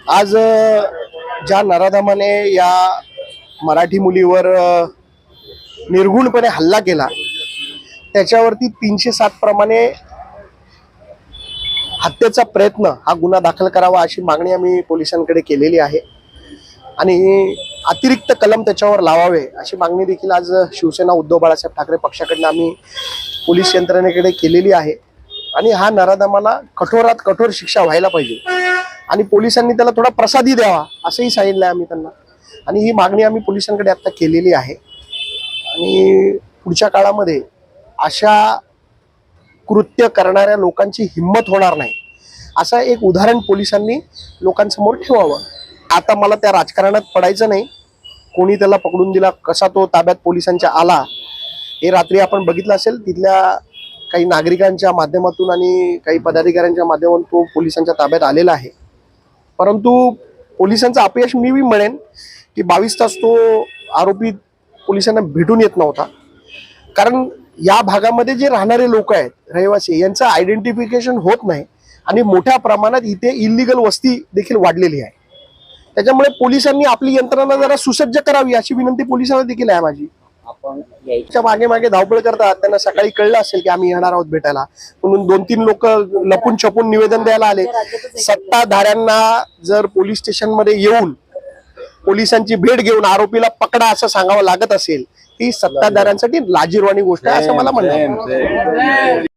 आज ज्या नराधमाने या मराठी मुलीवर निर्गुणपणे हल्ला केला त्याच्यावरती 307 प्रमाणे हत्येचा प्रयत्न हा गुन्हा दाखल करावा अशी मागणी आम्ही पोलिसांकडे केलेली आहे आणि अतिरिक्त कलम त्याच्यावर लावावे अशी मागणी देखील आज शिवसेना उद्धव बाळासाहेब ठाकरे पक्षाकडून आम्ही पोलीस यंत्रणेकडे केलेली आहे आणि हा नराधमाला कठोरात कठोर शिक्षा व्हायला पाहिजे आणि पोलिसांनी त्याला थोडा प्रसादी द्यावा असंही सांगितलं आम्ही त्यांना आणि ही मागणी आम्ही पोलिसांकडे आता केलेली आहे आणि पुढच्या काळामध्ये अशा कृत्य करणाऱ्या लोकांची हिंमत होणार नाही असं एक उदाहरण पोलिसांनी लोकांसमोर ठेवावं। आता मला त्या राजकारणात पडायचं नाही, कोणी त्याला पकडून दिला, कसा तो ताब्यात पोलिसांच्या आला हे रात्री आपण बघितलं असेल। तिथल्या काही नागरिकांच्या माध्यमातून आणि काही पदाधिकाऱ्यांच्या माध्यमातून तो पोलिसांच्या ताब्यात आलेला आहे, परंतु पोलिसांचं अपयश मी म्हणेन की 22 तास तो आरोपी पोलिसांना भेटून येत नव्हता, कारण या भागामध्ये जे राहणारे लोक आहेत रहिवासी यांचं आयडेंटिफिकेशन होत नाही आणि मोठ्या प्रमाणात इथे इल्लीगल वस्ती देखील वाढलेली आहे। त्याच्यामुळे पोलिसांनी आपली यंत्रणा जरा सुसज्ज करावी अशी विनंती पोलिसांना देखील आहे माझी। आपण मागे मागे धावपळ करतात, त्यांना सकाळी कळलं असेल की आम्ही येणार आहोत भेटायला म्हणून 2-3 लोक लपून छपून निवेदन द्यायला आले। सत्ताधाऱ्यांना जर पोलीस स्टेशन मध्ये येऊन पोलिसांची भेट घेऊन आरोपीला पकडा असं सांगावं लागत असेल ही सत्ताधाऱ्यांसाठी लाजिरवाणी गोष्ट आहे असं मला म्हणणं आहे।